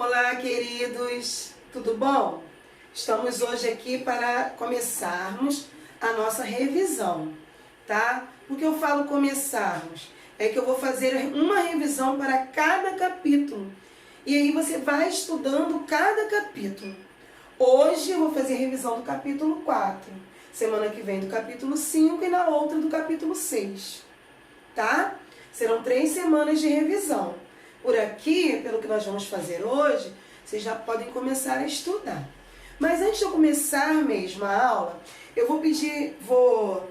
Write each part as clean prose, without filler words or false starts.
Olá, queridos, tudo bom? Estamos hoje aqui para começarmos a nossa revisão, tá? Por que eu falo começarmos? É que eu vou fazer uma revisão para cada capítulo. E aí você vai estudando cada capítulo. Hoje eu vou fazer a revisão do capítulo 4. Semana que vem do capítulo 5 e na outra do capítulo 6. Tá? Serão 3 semanas de revisão. Por aqui, pelo que nós vamos fazer hoje, vocês já podem começar a estudar. Mas antes de eu começar mesmo a aula, eu vou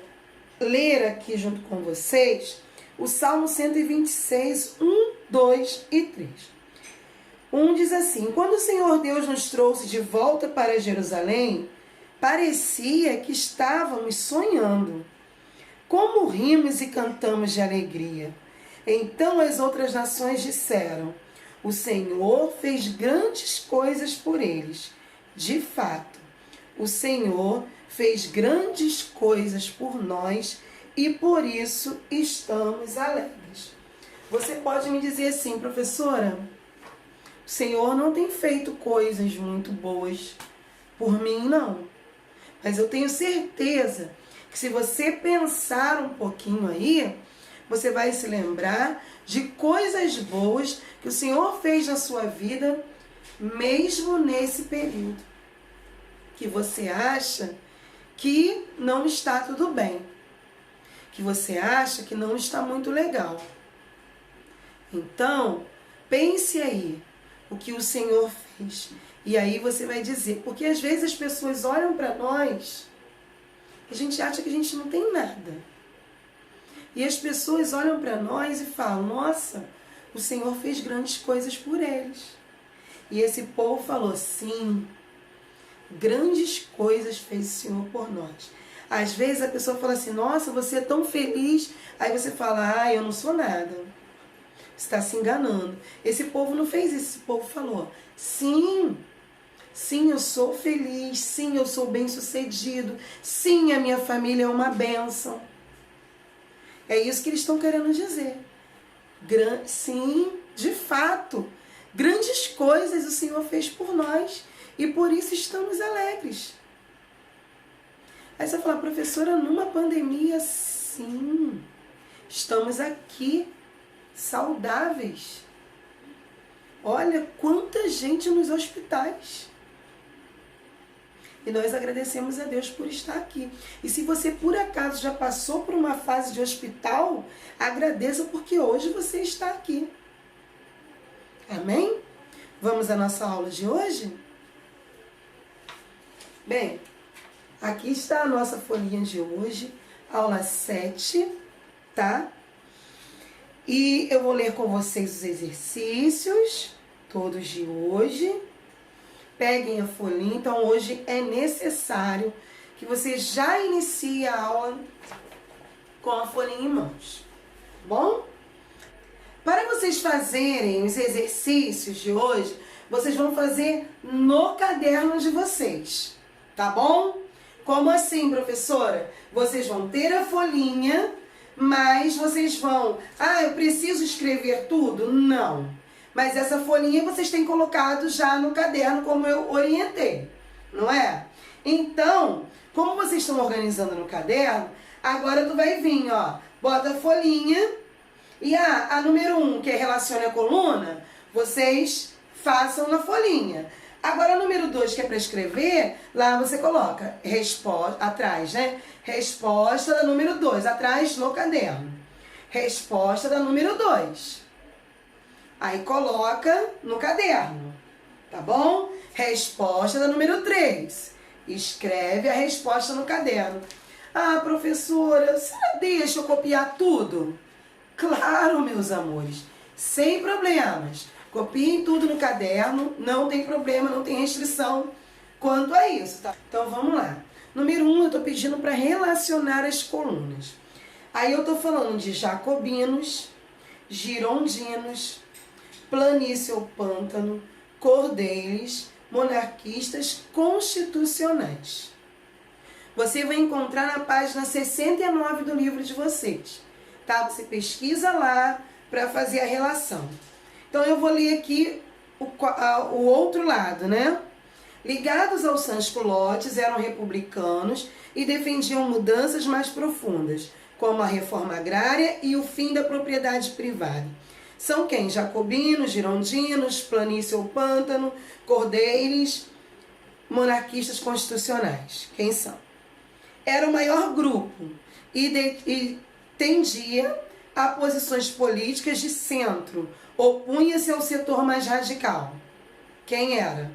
ler aqui junto com vocês o Salmo 126, 1, 2 e 3. 1 diz assim: quando o Senhor Deus nos trouxe de volta para Jerusalém, parecia que estávamos sonhando. Como rimos e cantamos de alegria. Então as outras nações disseram: o Senhor fez grandes coisas por eles. De fato, o Senhor fez grandes coisas por nós e por isso estamos alegres. Você pode me dizer assim: professora, o Senhor não tem feito coisas muito boas por mim, não. Mas eu tenho certeza que se você pensar um pouquinho aí, você vai se lembrar de coisas boas que o Senhor fez na sua vida, mesmo nesse período que você acha que não está tudo bem, que você acha que não está muito legal. Então, pense aí o que o Senhor fez. E aí você vai dizer, porque às vezes as pessoas olham para nós e a gente acha que a gente não tem nada. E as pessoas olham para nós e falam: nossa, o Senhor fez grandes coisas por eles. E esse povo falou: sim, grandes coisas fez o Senhor por nós. Às vezes a pessoa fala assim: nossa, você é tão feliz. Aí você fala: ah, eu não sou nada. Você está se enganando. Esse povo não fez isso. Esse povo falou: sim, sim, eu sou feliz. Sim, eu sou bem-sucedido. Sim, a minha família é uma bênção. É isso que eles estão querendo dizer. Sim, de fato, grandes coisas o Senhor fez por nós e por isso estamos alegres. Aí você vai falar: professora, numa pandemia, sim, estamos aqui saudáveis. Olha quanta gente nos hospitais. E nós agradecemos a Deus por estar aqui. E se você por acaso já passou por uma fase de hospital, agradeça porque hoje você está aqui. Amém? Vamos à nossa aula de hoje? Bem, aqui está a nossa folhinha de hoje, aula 7, tá? E eu vou ler com vocês os exercícios, todos de hoje. Peguem a folhinha. Então, hoje é necessário que você já inicie a aula com a folhinha em mãos. Bom? Para vocês fazerem os exercícios de hoje, vocês vão fazer no caderno de vocês. Tá bom? Como assim, professora? Vocês vão ter a folhinha, mas vocês vão... ah, eu preciso escrever tudo? Não. Mas essa folhinha vocês têm colocado já no caderno, como eu orientei, não é? Então, como vocês estão organizando no caderno, agora tu vai vir, ó, bota a folhinha e a número 1, que relaciona a coluna, vocês façam na folhinha. Agora a número 2, que é para escrever, lá você coloca resposta, atrás, né? Resposta da número 2, atrás no caderno. Resposta da número 2. Aí coloca no caderno, tá bom? Resposta da número 3. Escreve a resposta no caderno. Ah, professora, você deixa eu copiar tudo? Claro, meus amores, sem problemas. Copiem tudo no caderno, não tem problema, não tem restrição quanto a isso, tá? Então vamos lá. Número 1, eu tô pedindo para relacionar as colunas. Aí eu tô falando de jacobinos, girondinos, planície ou pântano, cordeiros, monarquistas, constitucionais. Você vai encontrar na página 69 do livro de vocês, tá? Você pesquisa lá para fazer a relação. Então eu vou ler aqui o outro lado, né? Ligados aos sans-culottes, eram republicanos e defendiam mudanças mais profundas, como a reforma agrária e o fim da propriedade privada. São quem? Jacobinos, girondinos, planície ou pântano, cordeiros, monarquistas constitucionais. Quem são? Era o maior grupo e tendia a posições políticas de centro, opunha-se ao setor mais radical. Quem era?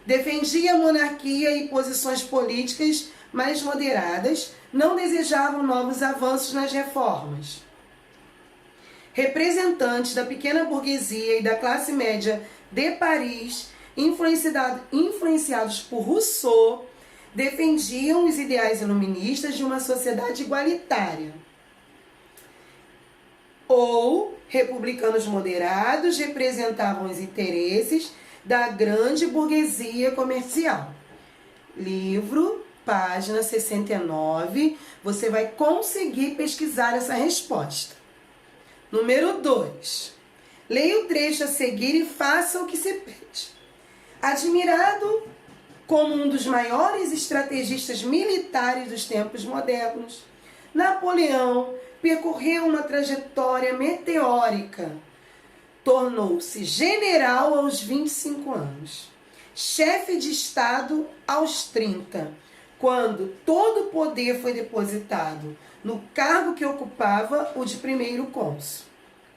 Defendia a monarquia e posições políticas mais moderadas, não desejavam novos avanços nas reformas. Representantes da pequena burguesia e da classe média de Paris, influenciados por Rousseau, defendiam os ideais iluministas de uma sociedade igualitária. Ou republicanos moderados representavam os interesses da grande burguesia comercial. Livro, página 69, você vai conseguir pesquisar essa resposta. Número 2. Leia o trecho a seguir e faça o que se pede. Admirado como um dos maiores estrategistas militares dos tempos modernos, Napoleão percorreu uma trajetória meteórica. Tornou-se general aos 25 anos, chefe de Estado aos 30, quando todo o poder foi depositado no cargo que ocupava, o de primeiro cônsul,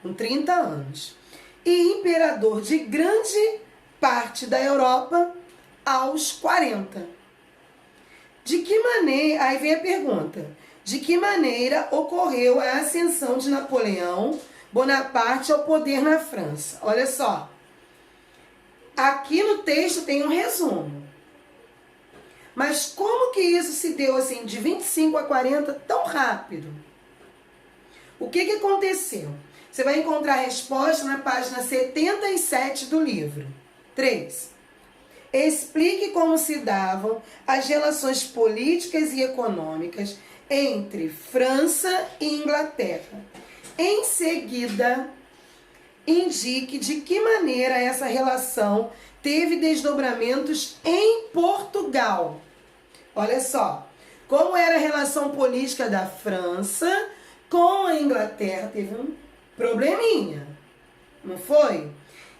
com 30 anos, e imperador de grande parte da Europa aos 40. De que maneira, aí vem a pergunta, de que maneira ocorreu a ascensão de Napoleão Bonaparte ao poder na França? Olha só, aqui no texto tem um resumo. Mas como que isso se deu assim, de 25 a 40, tão rápido? O que aconteceu? Você vai encontrar a resposta na página 77 do livro. 3. Explique como se davam as relações políticas e econômicas entre França e Inglaterra. Em seguida, indique de que maneira essa relação teve desdobramentos em Portugal. Olha só, como era a relação política da França com a Inglaterra, teve um probleminha, não foi?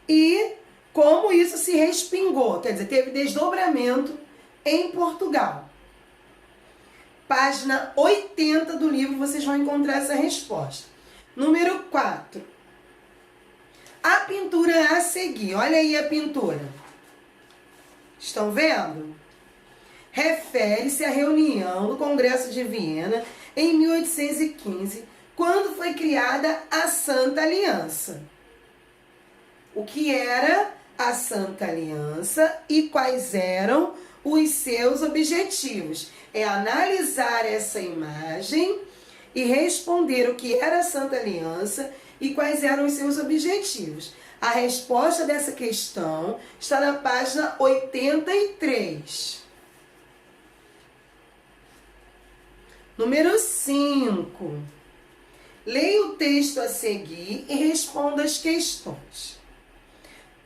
E como isso se respingou, quer dizer, teve desdobramento em Portugal. Página 80 do livro, vocês vão encontrar essa resposta. Número 4. A pintura a seguir, olha aí a pintura. Estão vendo? Refere-se à reunião do Congresso de Viena em 1815, quando foi criada a Santa Aliança. O que era a Santa Aliança e quais eram os seus objetivos? É analisar essa imagem e responder o que era a Santa Aliança e quais eram os seus objetivos. A resposta dessa questão está na página 83. Número 5. Leia o texto a seguir e responda as questões.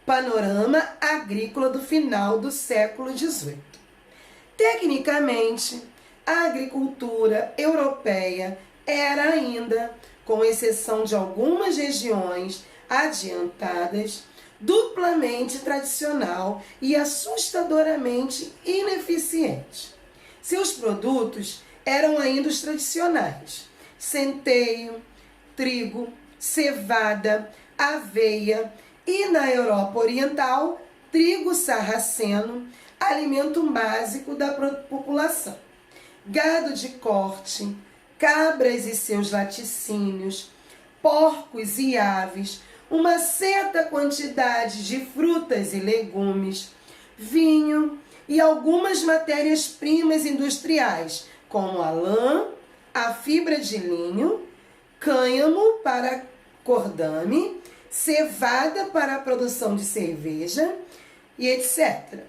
Panorama agrícola do final do século XVIII. Tecnicamente, a agricultura europeia era ainda, com exceção de algumas regiões adiantadas, duplamente tradicional e assustadoramente ineficiente. Seus produtos eram ainda os tradicionais: centeio, trigo, cevada, aveia e, na Europa Oriental, trigo sarraceno, alimento básico da população. Gado de corte, cabras e seus laticínios, porcos e aves, uma certa quantidade de frutas e legumes, vinho e algumas matérias-primas industriais, como a lã, a fibra de linho, cânhamo para cordame, cevada para a produção de cerveja e etc.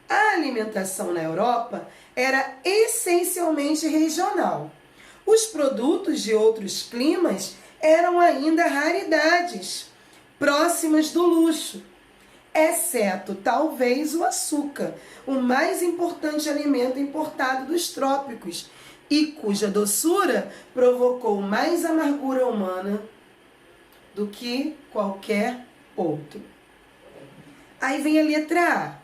A alimentação na Europa era essencialmente regional. Os produtos de outros climas eram ainda raridades, próximas do luxo. exceto talvez o açúcar, o mais importante alimento importado dos trópicos, e cuja doçura provocou mais amargura humana do que qualquer outro. Aí vem a letra A.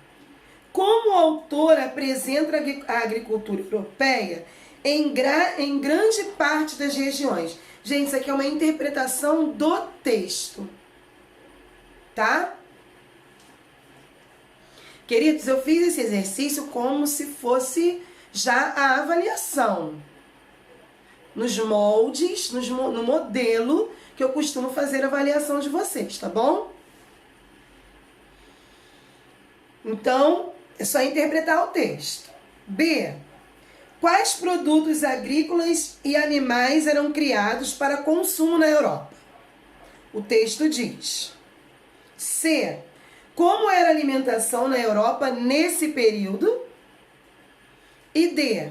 Como o autor apresenta a agricultura europeia em grande parte das regiões. Gente, isso aqui é uma interpretação do texto, tá? Queridos, eu fiz esse exercício como se fosse já a avaliação. Nos moldes, no modelo que eu costumo fazer a avaliação de vocês, tá bom? Então, é só interpretar o texto. B. Quais produtos agrícolas e animais eram criados para consumo na Europa? O texto diz. C. Como era a alimentação na Europa nesse período? E D.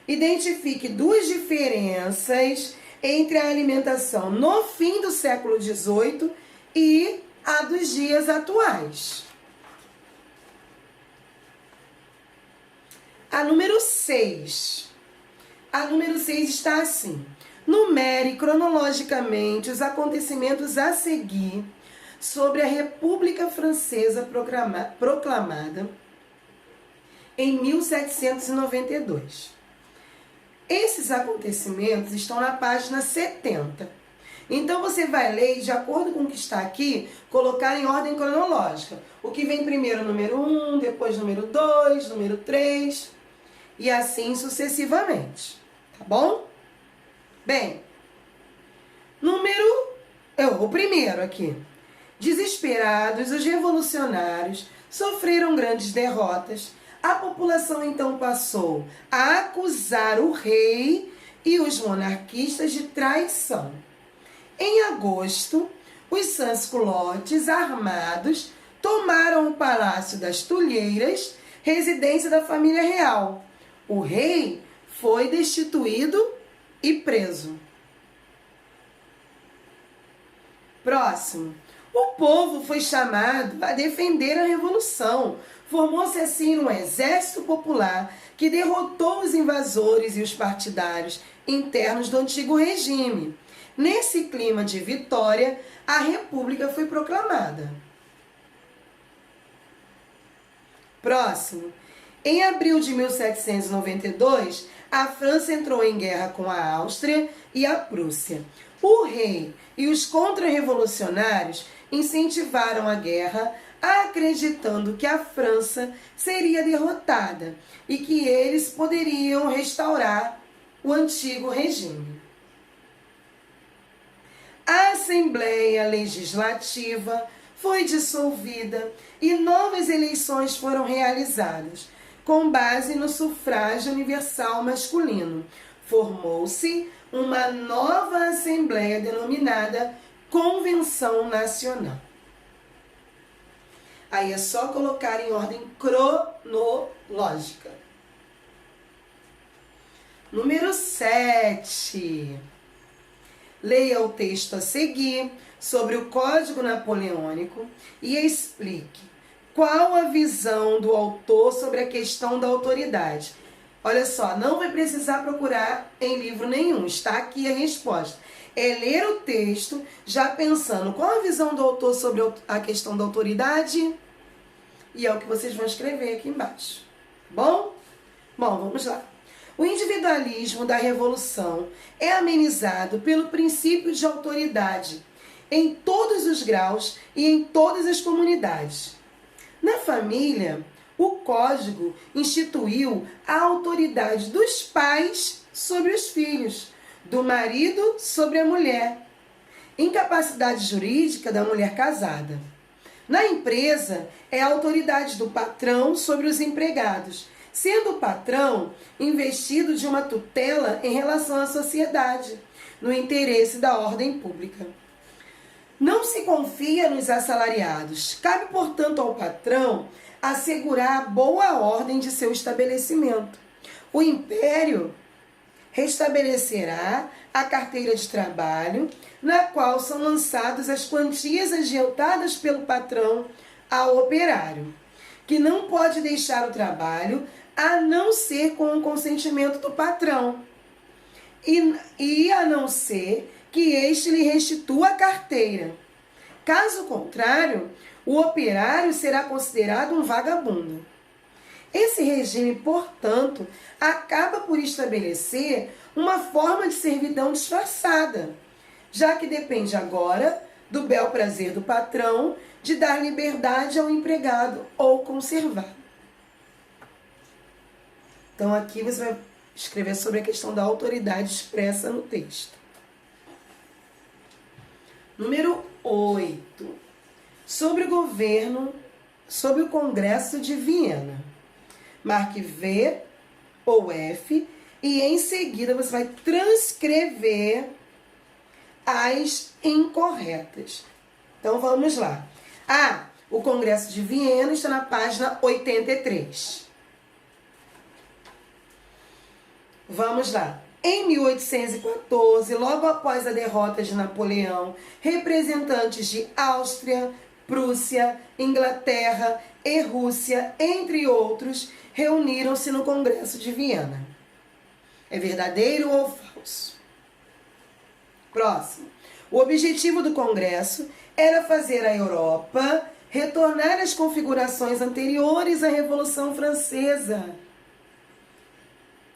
Identifique duas diferenças entre a alimentação no fim do século XVIII e a dos dias atuais. A número 6. A número 6 está assim. Numere cronologicamente os acontecimentos a seguir sobre a República Francesa proclamada em 1792. Esses acontecimentos estão na página 70. Então você vai ler e, de acordo com o que está aqui, colocar em ordem cronológica. O que vem primeiro, número 1, depois número 2, número 3, e assim sucessivamente. Tá bom? Bem, o primeiro aqui. Desesperados, os revolucionários sofreram grandes derrotas. A população então passou a acusar o rei e os monarquistas de traição. Em agosto, os sans-culottes armados tomaram o Palácio das Tulheiras, residência da família real. O rei foi destituído e preso. Próximo. O povo foi chamado a defender a revolução. Formou-se assim um exército popular que derrotou os invasores e os partidários internos do antigo regime. Nesse clima de vitória, a República foi proclamada. Próximo. Em abril de 1792, a França entrou em guerra com a Áustria e a Prússia. O rei e os contra-revolucionários incentivaram a guerra, acreditando que a França seria derrotada e que eles poderiam restaurar o antigo regime. A Assembleia Legislativa foi dissolvida e novas eleições foram realizadas, com base no sufrágio universal masculino. Formou-se uma nova Assembleia denominada Convenção Nacional. Aí é só colocar em ordem cronológica. Número 7. Leia o texto a seguir sobre o Código Napoleônico e explique qual a visão do autor sobre a questão da autoridade. Olha só, não vai precisar procurar em livro nenhum, está aqui a resposta. É ler o texto já pensando qual a visão do autor sobre a questão da autoridade, e é o que vocês vão escrever aqui embaixo. Bom? Bom, vamos lá. O individualismo da Revolução é amenizado pelo princípio de autoridade em todos os graus e em todas as comunidades. Na família, o Código instituiu a autoridade dos pais sobre os filhos, do marido sobre a mulher, incapacidade jurídica da mulher casada. Na empresa, é a autoridade do patrão sobre os empregados, sendo o patrão investido de uma tutela em relação à sociedade, no interesse da ordem pública. Não se confia nos assalariados. Cabe, portanto, ao patrão assegurar a boa ordem de seu estabelecimento. O império restabelecerá a carteira de trabalho, na qual são lançadas as quantias adiantadas pelo patrão ao operário, que não pode deixar o trabalho a não ser com o consentimento do patrão e a não ser que este lhe restitua a carteira. Caso contrário, o operário será considerado um vagabundo. Esse regime, portanto, acaba por estabelecer uma forma de servidão disfarçada, já que depende agora do bel prazer do patrão de dar liberdade ao empregado ou conservar. Então, aqui você vai escrever sobre a questão da autoridade expressa no texto. Número 8. Sobre o governo, sobre o Congresso de Viena. Marque V ou F e em seguida você vai transcrever as incorretas. Então vamos lá. O Congresso de Viena está na página 83. Vamos lá. Em 1814, logo após a derrota de Napoleão, representantes de Áustria, Prússia, Inglaterra e Rússia, entre outros, reuniram-se no Congresso de Viena. É verdadeiro ou falso? Próximo. O objetivo do Congresso era fazer a Europa retornar às configurações anteriores à Revolução Francesa.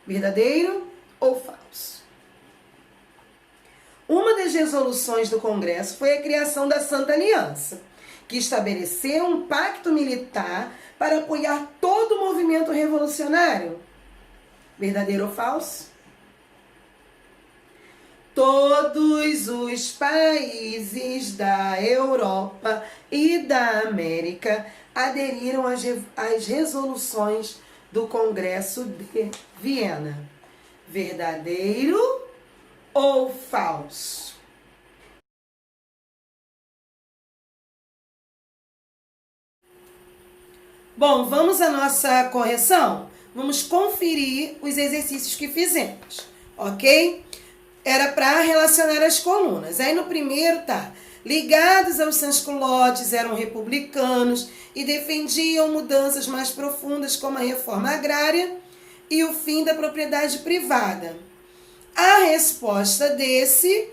Verdadeiro ou falso? Uma das resoluções do Congresso foi a criação da Santa Aliança, que estabeleceu um pacto militar para apoiar todo o movimento revolucionário. Verdadeiro ou falso? Todos os países da Europa e da América aderiram às resoluções do Congresso de Viena. Verdadeiro ou falso? Bom, vamos à nossa correção? Vamos conferir os exercícios que fizemos, ok? Era para relacionar as colunas. Aí no primeiro tá: ligados aos sans-culottes, eram republicanos e defendiam mudanças mais profundas como a reforma agrária e o fim da propriedade privada. A resposta desse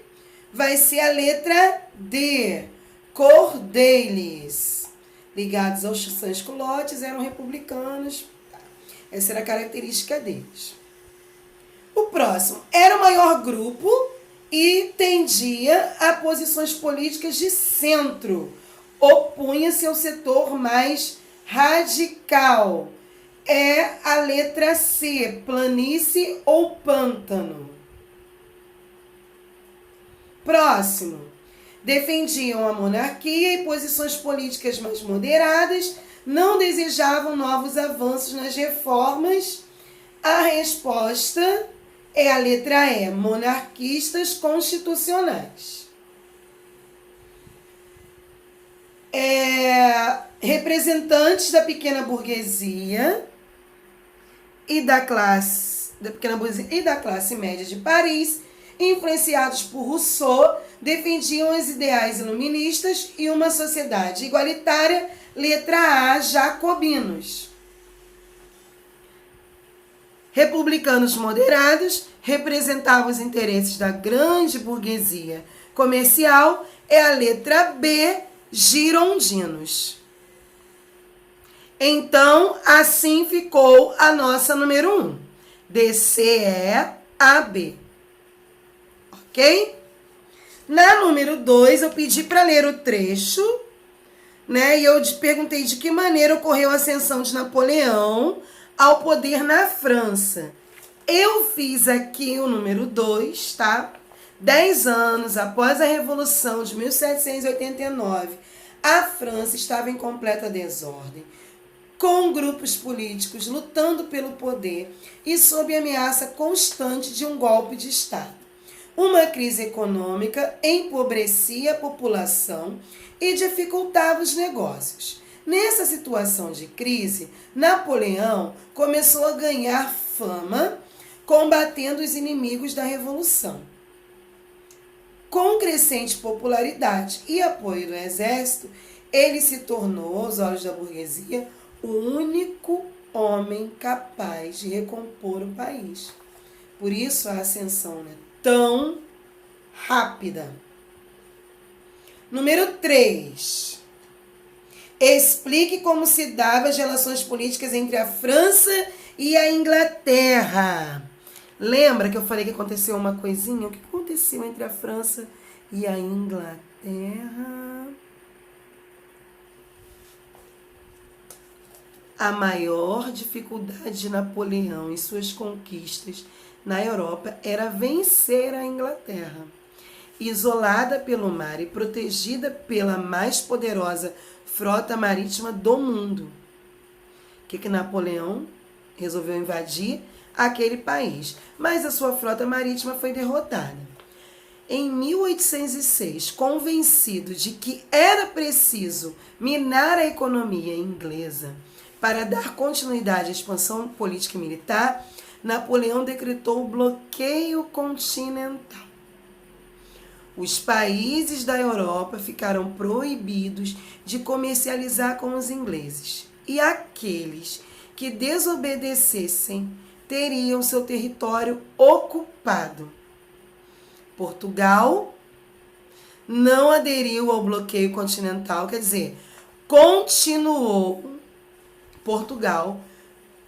vai ser a letra D, cor deles. Ligados aos sans-culottes, eram republicanos. Essa era a característica deles. O próximo era o maior grupo e tendia a posições políticas de centro. Opunha-se ao setor mais radical. É a letra C, planície ou pântano. Próximo. Defendiam a monarquia e posições políticas mais moderadas, não desejavam novos avanços nas reformas. A resposta é a letra E, monarquistas constitucionais. Representantes da pequena burguesia e da classe média de Paris, influenciados por Rousseau, defendiam os ideais iluministas e uma sociedade igualitária, letra A, jacobinos. Republicanos moderados representavam os interesses da grande burguesia comercial, é a letra B, girondinos. Então, assim ficou a nossa número 1. DCEAB. Ok? Na número 2, eu pedi para ler o trecho, né? E eu te perguntei de que maneira ocorreu a ascensão de Napoleão ao poder na França. Eu fiz aqui o número 2, tá? 10 anos após a Revolução de 1789, a França estava em completa desordem, com grupos políticos lutando pelo poder e sob ameaça constante de um golpe de Estado. Uma crise econômica empobrecia a população e dificultava os negócios. Nessa situação de crise, Napoleão começou a ganhar fama combatendo os inimigos da Revolução. Com crescente popularidade e apoio do exército, ele se tornou, aos olhos da burguesia, o único homem capaz de recompor o país. Por isso a ascensão é tão rápida. Número 3. Explique como se davam as relações políticas entre a França e a Inglaterra. Lembra que eu falei que aconteceu uma coisinha? O que aconteceu entre a França e a Inglaterra? A maior dificuldade de Napoleão em suas conquistas na Europa era vencer a Inglaterra. Isolada pelo mar e protegida pela mais poderosa frota marítima do mundo. O que Napoleão resolveu invadir? Aquele país, mas a sua frota marítima foi derrotada. Em 1806, convencido de que era preciso minar a economia inglesa para dar continuidade à expansão política e militar, Napoleão decretou o bloqueio continental. Os países da Europa ficaram proibidos de comercializar com os ingleses, e aqueles que desobedecessem teriam seu território ocupado. Portugal não aderiu ao bloqueio continental, quer dizer, Portugal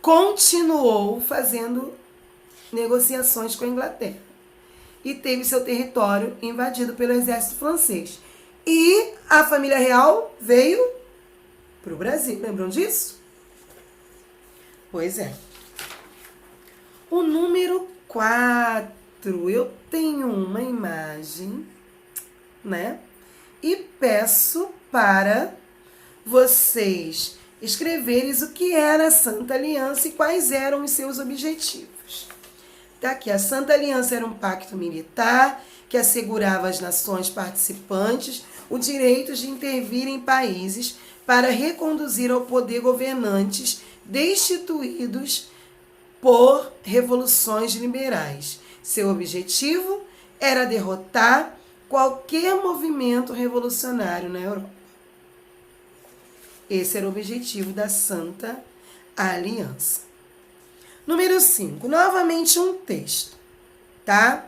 continuou fazendo negociações com a Inglaterra e teve seu território invadido pelo exército francês. E a família real veio para o Brasil, lembram disso? Pois é. O número 4, eu tenho uma imagem, né? E peço para vocês escreverem o que era a Santa Aliança e quais eram os seus objetivos. Tá aqui, a Santa Aliança era um pacto militar que assegurava às nações participantes o direito de intervir em países para reconduzir ao poder governantes destituídos por revoluções liberais. Seu objetivo era derrotar qualquer movimento revolucionário na Europa. Esse era o objetivo da Santa Aliança. Número 5, novamente um texto, tá?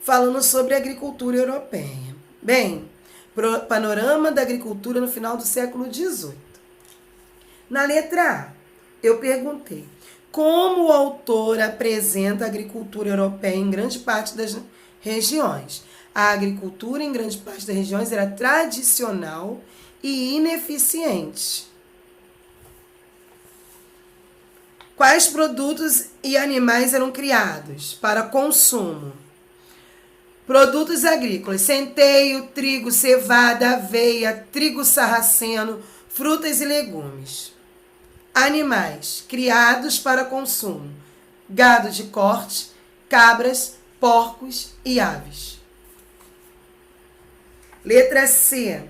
Falando sobre a agricultura europeia. Bem, panorama da agricultura no final do século XVIII. Na letra A, eu perguntei como o autor apresenta a agricultura europeia em grande parte das regiões. A agricultura em grande parte das regiões era tradicional e ineficiente. Quais produtos e animais eram criados para consumo? Produtos agrícolas: centeio, trigo, cevada, aveia, trigo sarraceno, frutas e legumes. Animais criados para consumo: gado de corte, cabras, porcos e aves. Letra C.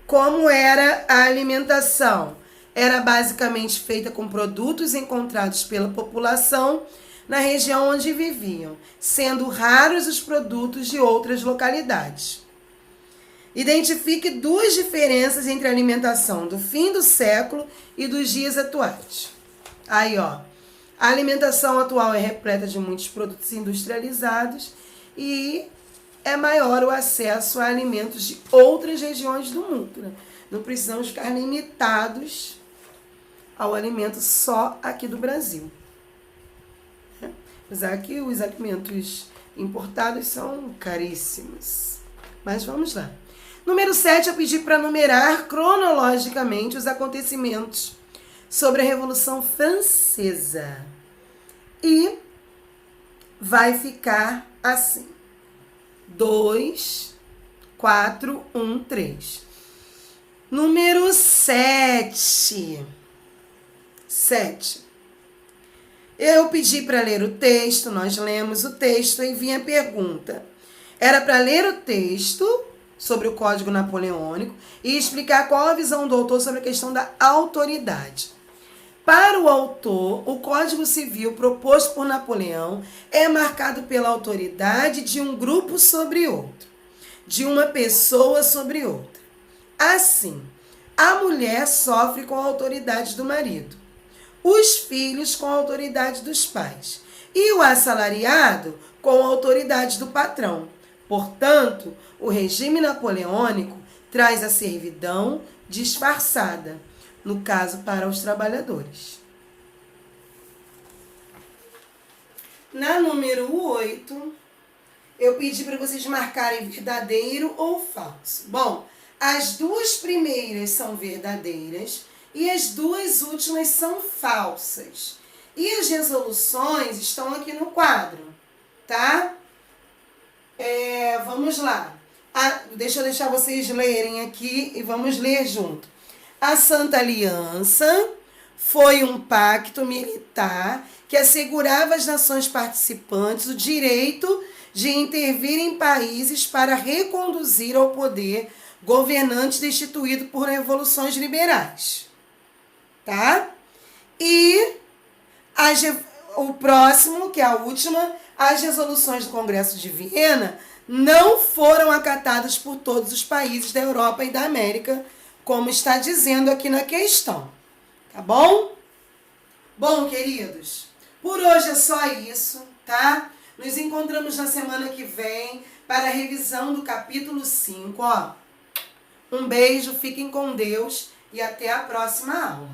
Como era a alimentação? Era basicamente feita com produtos encontrados pela população na região onde viviam, sendo raros os produtos de outras localidades. Identifique duas diferenças entre a alimentação do fim do século e dos dias atuais. Aí, ó, a alimentação atual é repleta de muitos produtos industrializados e é maior o acesso a alimentos de outras regiões do mundo, né? Não precisamos ficar limitados ao alimento só aqui do Brasil. Apesar que os alimentos importados são caríssimos. Mas vamos lá. Número 7, eu pedi para numerar cronologicamente os acontecimentos sobre a Revolução Francesa. E vai ficar assim. 2, 4, 1, 3. Número 7. 7. Eu pedi para ler o texto, nós lemos o texto e vinha a pergunta. Era para ler o texto sobre o Código Napoleônico e explicar qual a visão do autor sobre a questão da autoridade. Para o autor, o Código Civil proposto por Napoleão é marcado pela autoridade de um grupo sobre outro, de uma pessoa sobre outra. Assim, A mulher sofre com a autoridade do marido, os filhos com a autoridade dos pais e o assalariado com a autoridade do patrão. Portanto, o regime napoleônico traz a servidão disfarçada, no caso para os trabalhadores. Na número 8, eu pedi para vocês marcarem verdadeiro ou falso. Bom, as duas primeiras são verdadeiras e as duas últimas são falsas. E as resoluções estão aqui no quadro, tá? Vamos lá. Deixa eu deixar vocês lerem aqui e vamos ler junto. A Santa Aliança foi um pacto militar que assegurava às nações participantes o direito de intervir em países para reconduzir ao poder governante destituído por revoluções liberais. Tá? E o próximo, que é a última, as resoluções do Congresso de Viena não foram acatadas por todos os países da Europa e da América, como está dizendo aqui na questão. Tá bom? Bom, queridos, por hoje é só isso, tá? Nos encontramos na semana que vem para a revisão do capítulo 5, ó. Um beijo, fiquem com Deus e até a próxima aula.